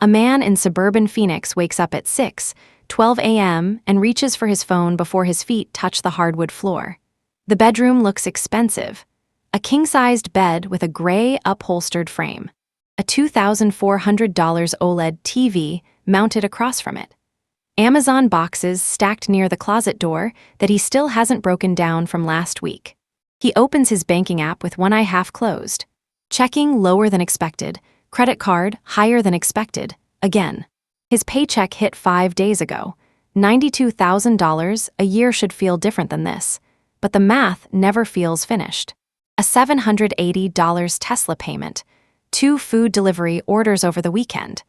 A man in suburban Phoenix wakes up at 6:12 a.m. and reaches for his phone before his feet touch the hardwood floor. The bedroom looks expensive. A king-sized bed with a gray upholstered frame. A $2,400 OLED TV mounted across from it. Amazon boxes stacked near the closet door that he still hasn't broken down from last week. He opens his banking app with one eye half closed. Checking lower than expected, credit card higher than expected, again. His paycheck hit 5 days ago. $92,000 a year should feel different than this, but the math never feels finished. A $780 Tesla payment, 2 food delivery orders over the weekend,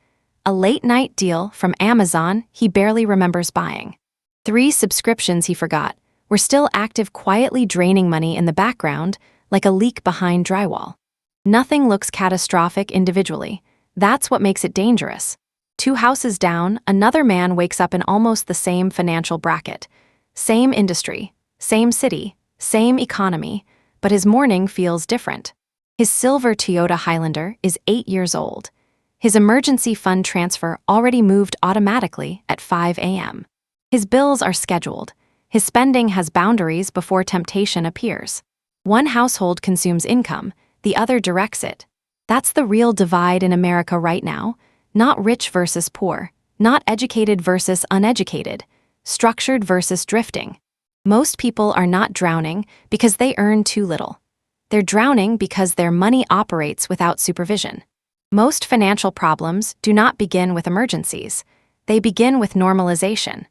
a late-night deal from Amazon he barely remembers buying. 3 subscriptions he forgot were still active, quietly draining money in the background like a leak behind drywall. Nothing looks catastrophic individually. That's what makes it dangerous. 2 houses down, another man wakes up in almost the same financial bracket. Same industry, same city, same economy, but his morning feels different. His silver Toyota Highlander is 8 years old. His emergency fund transfer already moved automatically at 5 a.m. His bills are scheduled. His spending has boundaries before temptation appears. One household consumes income, the other directs it. That's the real divide in America right now. Not rich versus poor, not educated versus uneducated, structured versus drifting. Most people are not drowning because they earn too little. They're drowning because their money operates without supervision. Most financial problems do not begin with emergencies. They begin with normalization.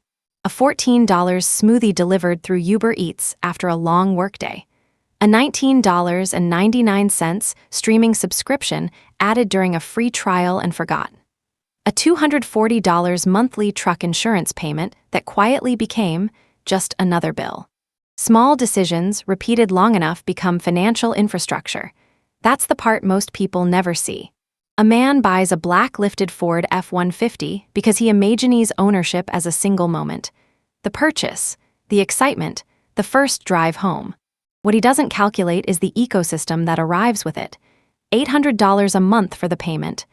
A $14 smoothie delivered through Uber Eats after a long workday. A $19.99 streaming subscription added during a free trial and forgotten. A $240 monthly truck insurance payment that quietly became just another bill. Small decisions repeated long enough become financial infrastructure. That's the part most people never see. A man buys a black lifted Ford F-150 because he imagines ownership as a single moment. The purchase, the excitement, the first drive home. What he doesn't calculate is the ecosystem that arrives with it. $800 a month for the payment.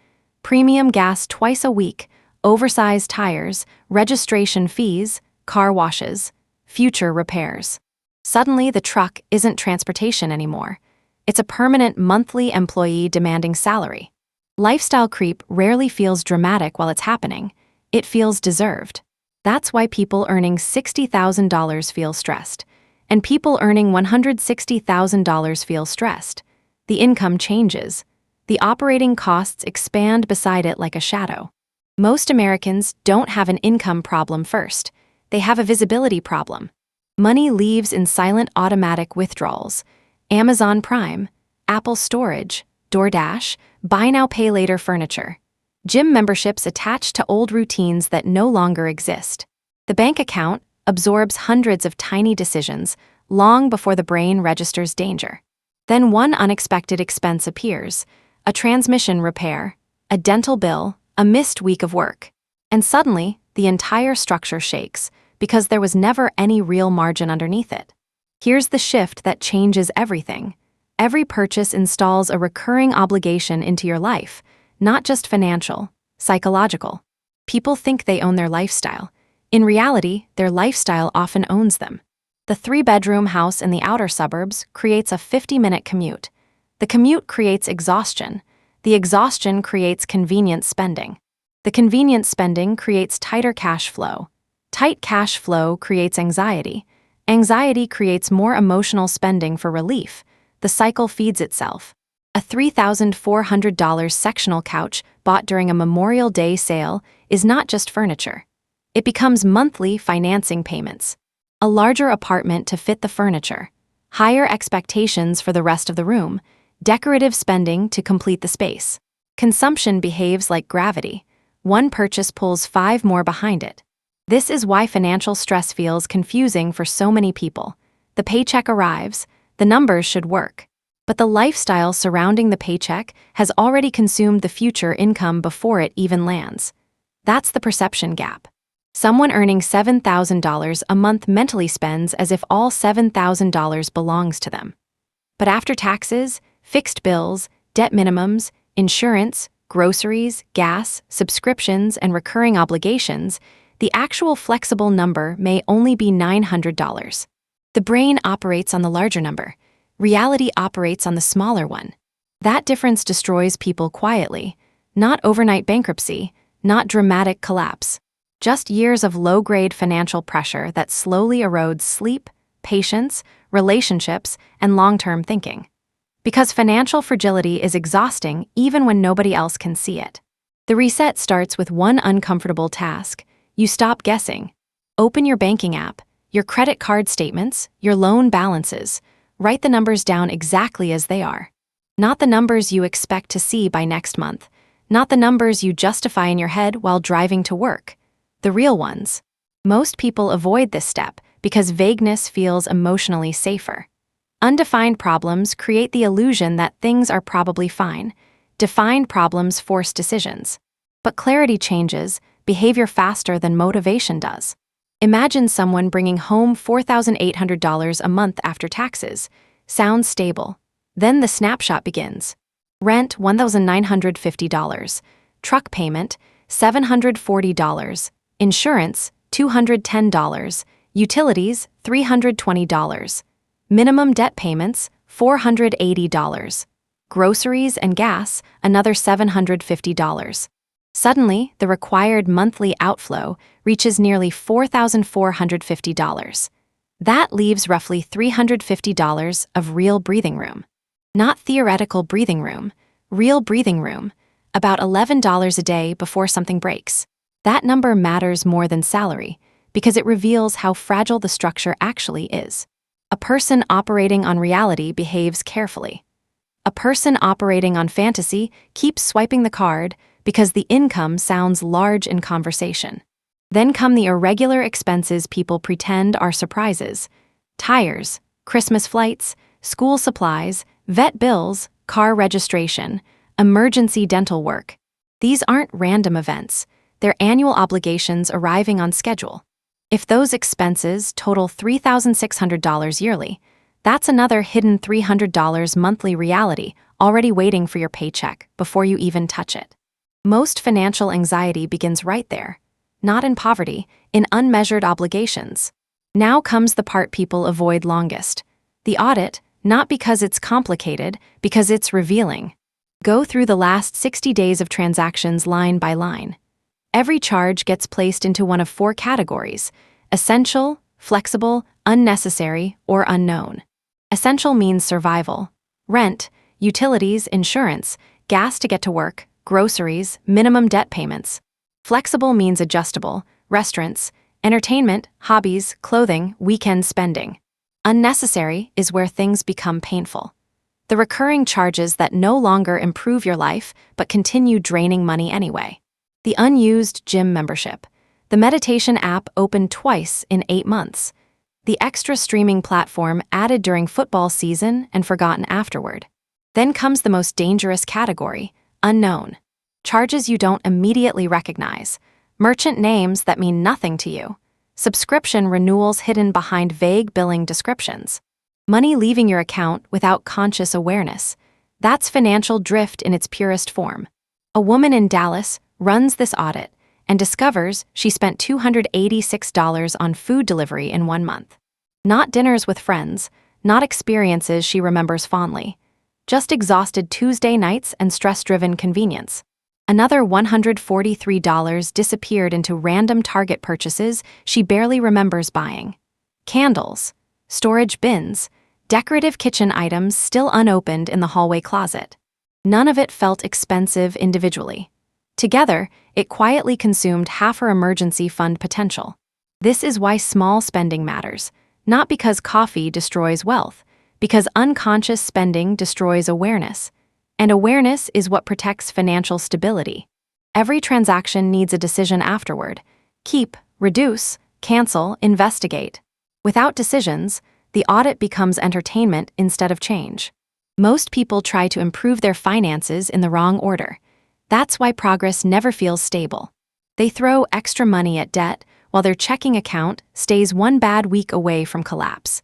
Premium gas twice a week, oversized tires, registration fees, car washes, future repairs. Suddenly, the truck isn't transportation anymore. It's a permanent monthly employee demanding salary. Lifestyle creep rarely feels dramatic while it's happening. It feels deserved. That's why people earning $60,000 feel stressed, and people earning $160,000 feel stressed. The income changes. The operating costs expand beside it like a shadow. Most Americans don't have an income problem first. They have a visibility problem. Money leaves in silent automatic withdrawals. Amazon Prime, Apple Storage, DoorDash, buy now pay later furniture. Gym memberships attached to old routines that no longer exist. The bank account absorbs hundreds of tiny decisions long before the brain registers danger. Then one unexpected expense appears. A transmission repair, a dental bill, a missed week of work. And suddenly, the entire structure shakes because there was never any real margin underneath it. Here's the shift that changes everything. Every purchase installs a recurring obligation into your life, not just financial, psychological. People think they own their lifestyle. In reality, their lifestyle often owns them. The 3-bedroom house in the outer suburbs creates a 50-minute commute. The commute creates exhaustion. The exhaustion creates convenient spending. The convenient spending creates tighter cash flow. Tight cash flow creates anxiety. Anxiety creates more emotional spending for relief. The cycle feeds itself. A $3,400 sectional couch bought during a Memorial Day sale is not just furniture. It becomes monthly financing payments. A larger apartment to fit the furniture. Higher expectations for the rest of the room. Decorative spending to complete the space. Consumption behaves like gravity. One purchase pulls 5 more behind it. This is why financial stress feels confusing for so many people. The paycheck arrives, the numbers should work. But the lifestyle surrounding the paycheck has already consumed the future income before it even lands. That's the perception gap. Someone earning $7,000 a month mentally spends as if all $7,000 belongs to them. But after taxes, fixed bills, debt minimums, insurance, groceries, gas, subscriptions, and recurring obligations, the actual flexible number may only be $900. The brain operates on the larger number. Reality operates on the smaller one. That difference destroys people quietly, not overnight bankruptcy, not dramatic collapse. Just years of low-grade financial pressure that slowly erodes sleep, patience, relationships, and long-term thinking. Because financial fragility is exhausting even when nobody else can see it. The reset starts with one uncomfortable task. You stop guessing. Open your banking app, your credit card statements, your loan balances. Write the numbers down exactly as they are. Not the numbers you expect to see by next month. Not the numbers you justify in your head while driving to work. The real ones. Most people avoid this step because vagueness feels emotionally safer. Undefined problems create the illusion that things are probably fine. Defined problems force decisions. But clarity changes behavior faster than motivation does. Imagine someone bringing home $4,800 a month after taxes. Sounds stable. Then the snapshot begins. Rent, $1,950. Truck payment, $740. Insurance, $210. Utilities, $320. Minimum debt payments, $480. Groceries and gas, another $750. Suddenly, the required monthly outflow reaches nearly $4,450. That leaves roughly $350 of real breathing room. Not theoretical breathing room, real breathing room, about $11 a day before something breaks. That number matters more than salary because it reveals how fragile the structure actually is. A person operating on reality behaves carefully. A person operating on fantasy keeps swiping the card because the income sounds large in conversation. Then come the irregular expenses people pretend are surprises. Tires, Christmas flights, school supplies, vet bills, car registration, emergency dental work. These aren't random events. They're annual obligations arriving on schedule. If those expenses total $3,600 yearly, that's another hidden $300 monthly reality already waiting for your paycheck before you even touch it. Most financial anxiety begins right there, not in poverty, in unmeasured obligations. Now comes the part people avoid longest. The audit, not because it's complicated, because it's revealing. Go through the last 60 days of transactions line by line. Every charge gets placed into one of 4 categories: essential, flexible, unnecessary, or unknown. Essential means survival. Rent, utilities, insurance, gas to get to work, groceries, minimum debt payments. Flexible means adjustable, restaurants, entertainment, hobbies, clothing, weekend spending. Unnecessary is where things become painful. The recurring charges that no longer improve your life but continue draining money anyway. The unused gym membership. The meditation app opened twice in 8 months. The extra streaming platform added during football season and forgotten afterward. Then comes the most dangerous category, unknown. Charges you don't immediately recognize. Merchant names that mean nothing to you. Subscription renewals hidden behind vague billing descriptions. Money leaving your account without conscious awareness. That's financial drift in its purest form. A woman in Dallas runs this audit and discovers she spent $286 on food delivery in 1 month. Not dinners with friends, not experiences she remembers fondly. Just exhausted Tuesday nights and stress-driven convenience. Another $143 disappeared into random Target purchases she barely remembers buying. Candles, storage bins, decorative kitchen items still unopened in the hallway closet. None of it felt expensive individually. Together, it quietly consumed half her emergency fund potential. This is why small spending matters, not because coffee destroys wealth, because unconscious spending destroys awareness. And awareness is what protects financial stability. Every transaction needs a decision afterward. Keep, reduce, cancel, investigate. Without decisions, the audit becomes entertainment instead of change. Most people try to improve their finances in the wrong order. That's why progress never feels stable. They throw extra money at debt while their checking account stays 1 bad week away from collapse.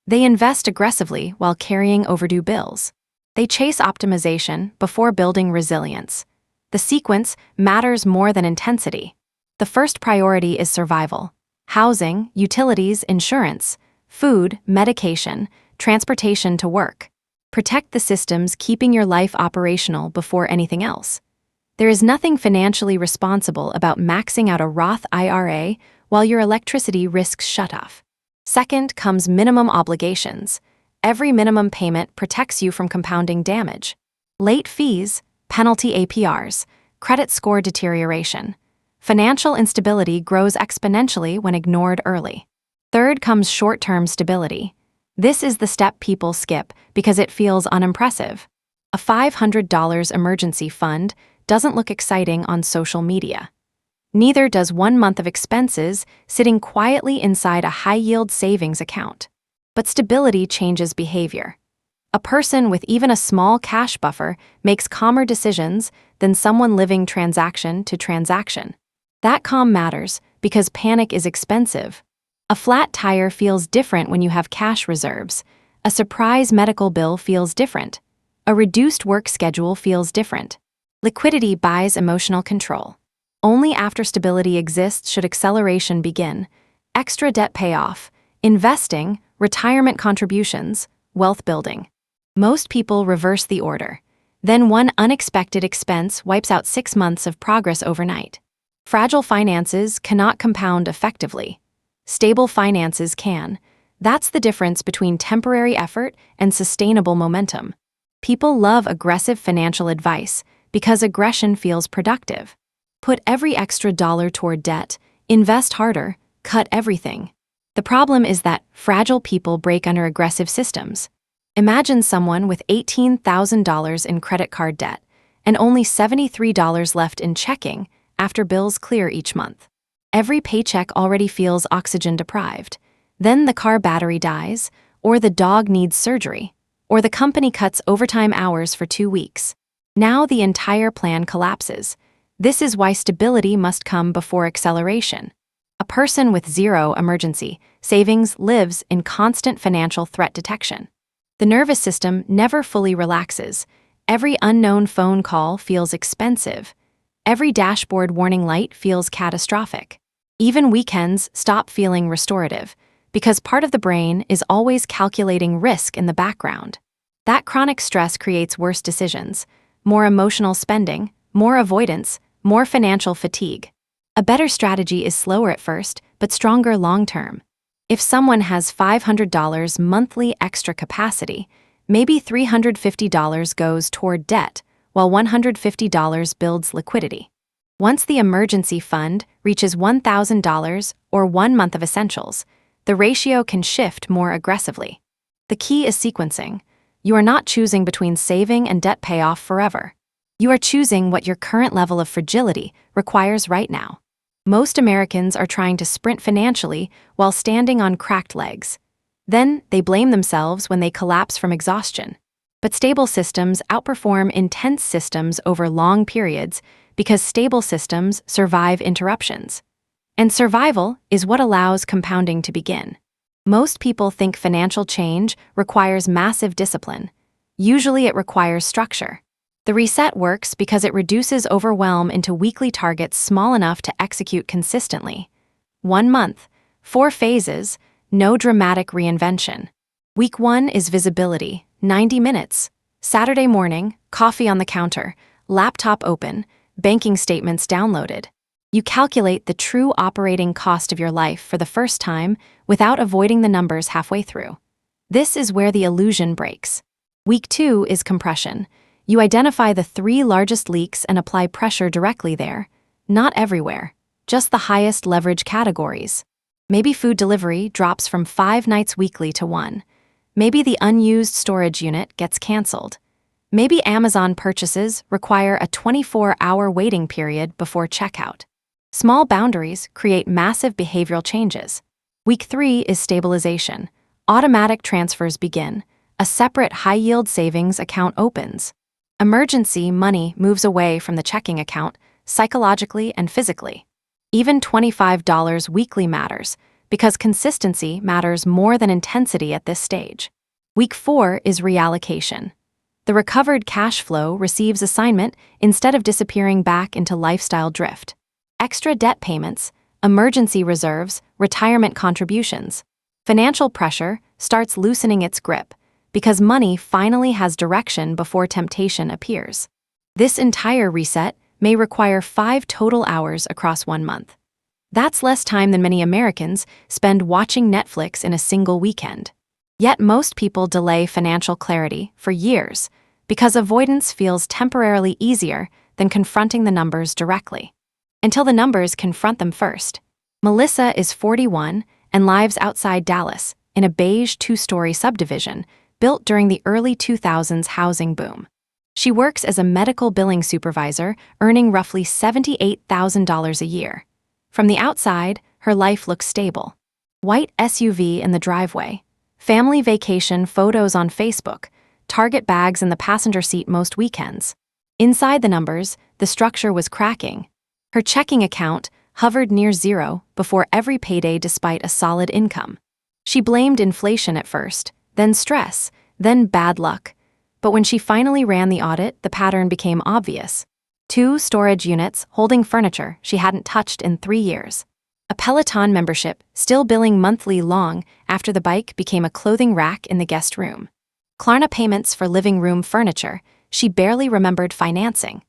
They invest aggressively while carrying overdue bills. They chase optimization before building resilience. The sequence matters more than intensity. The first priority is survival. Housing, utilities, insurance, food, medication, transportation to work. Protect the systems keeping your life operational before anything else. There is nothing financially responsible about maxing out a Roth IRA while your electricity risks shutoff. Second comes minimum obligations. Every minimum payment protects you from compounding damage. Late fees, penalty APRs, credit score deterioration. Financial instability grows exponentially when ignored early. Third comes short-term stability. This is the step people skip because it feels unimpressive. A $500 emergency fund doesn't look exciting on social media. Neither does 1 month of expenses sitting quietly inside a high-yield savings account. But stability changes behavior. A person with even a small cash buffer makes calmer decisions than someone living transaction to transaction. That calm matters because panic is expensive. A flat tire feels different when you have cash reserves. A surprise medical bill feels different. A reduced work schedule feels different. Liquidity buys emotional control. Only after stability exists should acceleration begin. Extra debt payoff, investing, retirement contributions, wealth building. Most people reverse the order. Then one unexpected expense wipes out 6 months of progress overnight. Fragile finances cannot compound effectively. Stable finances can. That's the difference between temporary effort and sustainable momentum. People love aggressive financial advice because aggression feels productive. Put every extra dollar toward debt, invest harder, cut everything. The problem is that fragile people break under aggressive systems. Imagine someone with $18,000 in credit card debt and only $73 left in checking after bills clear each month. Every paycheck already feels oxygen deprived. Then the car battery dies, or the dog needs surgery, or the company cuts overtime hours for 2 weeks. Now the entire plan collapses. This is why stability must come before acceleration. A person with zero emergency savings lives in constant financial threat detection. The nervous system never fully relaxes. Every unknown phone call feels expensive. Every dashboard warning light feels catastrophic. Even weekends stop feeling restorative because part of the brain is always calculating risk in the background. That chronic stress creates worse decisions, more emotional spending, more avoidance, more financial fatigue. A better strategy is slower at first, but stronger long-term. If someone has $500 monthly extra capacity, maybe $350 goes toward debt, while $150 builds liquidity. Once the emergency fund reaches $1,000 or 1 month of essentials, the ratio can shift more aggressively. The key is sequencing. You are not choosing between saving and debt payoff forever. You are choosing what your current level of fragility requires right now. Most Americans are trying to sprint financially while standing on cracked legs. Then they blame themselves when they collapse from exhaustion. But stable systems outperform intense systems over long periods because stable systems survive interruptions. And survival is what allows compounding to begin. Most people think financial change requires massive discipline. Usually it requires structure. The reset works because it reduces overwhelm into weekly targets small enough to execute consistently. 1 month, 4 phases, no dramatic reinvention. Week 1 is visibility, 90 minutes. Saturday morning, coffee on the counter, laptop open, banking statements downloaded. You calculate the true operating cost of your life for the first time without avoiding the numbers halfway through. This is where the illusion breaks. Week 2 is compression. You identify the 3 largest leaks and apply pressure directly there. Not everywhere, just the highest leverage categories. Maybe food delivery drops from 5 nights weekly to 1. Maybe the unused storage unit gets canceled. Maybe Amazon purchases require a 24-hour waiting period before checkout. Small boundaries create massive behavioral changes. Week 3 is stabilization. Automatic transfers begin. A separate high-yield savings account opens. Emergency money moves away from the checking account, psychologically and physically. Even $25 weekly matters, because consistency matters more than intensity at this stage. Week 4 is reallocation. The recovered cash flow receives assignment instead of disappearing back into lifestyle drift. Extra debt payments, emergency reserves, retirement contributions. Financial pressure starts loosening its grip because money finally has direction before temptation appears. This entire reset may require 5 total hours across 1 month. That's less time than many Americans spend watching Netflix in a single weekend. Yet most people delay financial clarity for years because avoidance feels temporarily easier than confronting the numbers directly. Until the numbers confront them first. Melissa is 41 and lives outside Dallas in a beige 2-story subdivision built during the early 2000s housing boom. She works as a medical billing supervisor, earning roughly $78,000 a year. From the outside, her life looks stable. White SUV in the driveway, family vacation photos on Facebook, Target bags in the passenger seat most weekends. Inside the numbers, the structure was cracking. Her checking account hovered near zero before every payday despite a solid income. She blamed inflation at first, then stress, then bad luck. But when she finally ran the audit, the pattern became obvious. 2 storage units holding furniture she hadn't touched in 3 years. A Peloton membership still billing monthly long after the bike became a clothing rack in the guest room. Klarna payments for living room furniture she barely remembered financing.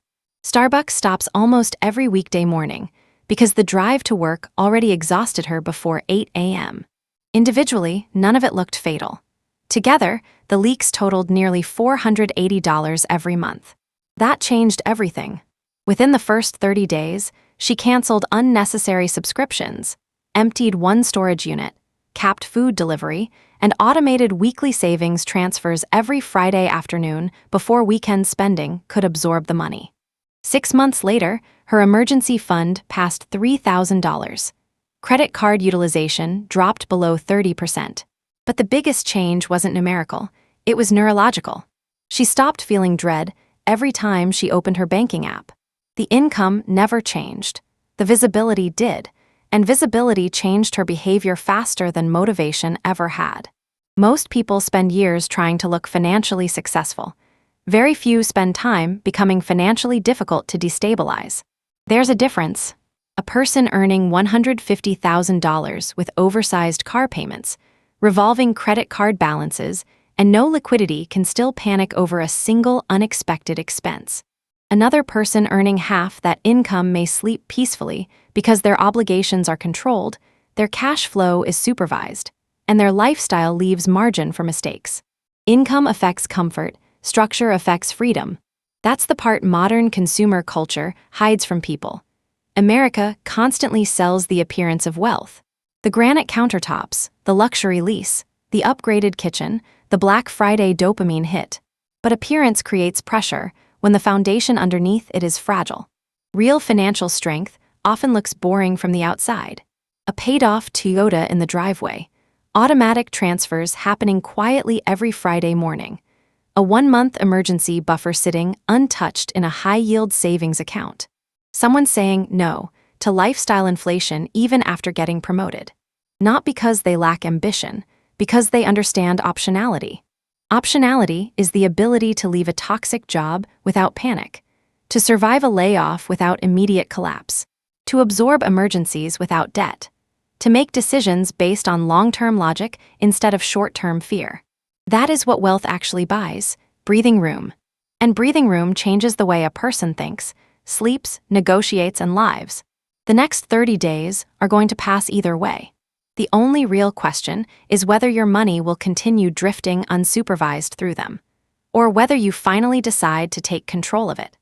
Starbucks stops almost every weekday morning because the drive to work already exhausted her before 8 a.m. Individually, none of it looked fatal. Together, the leaks totaled nearly $480 every month. That changed everything. Within the first 30 days, she canceled unnecessary subscriptions, emptied 1 storage unit, capped food delivery, and automated weekly savings transfers every Friday afternoon before weekend spending could absorb the money. 6 months later, her emergency fund passed $3,000. Credit card utilization dropped below 30%. But the biggest change wasn't numerical, it was neurological. She stopped feeling dread every time she opened her banking app. The income never changed. The visibility did, and visibility changed her behavior faster than motivation ever had. Most people spend years trying to look financially successful. Very few spend time becoming financially difficult to destabilize. There's a difference. A person earning $150,000 with oversized car payments, revolving credit card balances, and no liquidity can still panic over a single unexpected expense. Another person earning half that income may sleep peacefully because their obligations are controlled, their cash flow is supervised, and their lifestyle leaves margin for mistakes. Income affects comfort, structure affects freedom. That's the part modern consumer culture hides from people. America constantly sells the appearance of wealth. The granite countertops, the luxury lease, the upgraded kitchen, the Black Friday dopamine hit. But appearance creates pressure when the foundation underneath it is fragile. Real financial strength often looks boring from the outside. A paid-off Toyota in the driveway, automatic transfers happening quietly every Friday morning, a 1-month emergency buffer sitting untouched in a high-yield savings account. Someone saying no to lifestyle inflation even after getting promoted. Not because they lack ambition, because they understand optionality. Optionality is the ability to leave a toxic job without panic, to survive a layoff without immediate collapse, to absorb emergencies without debt, to make decisions based on long-term logic instead of short-term fear. That is what wealth actually buys, breathing room. And breathing room changes the way a person thinks, sleeps, negotiates, and lives. The next 30 days are going to pass either way. The only real question is whether your money will continue drifting unsupervised through them, or whether you finally decide to take control of it.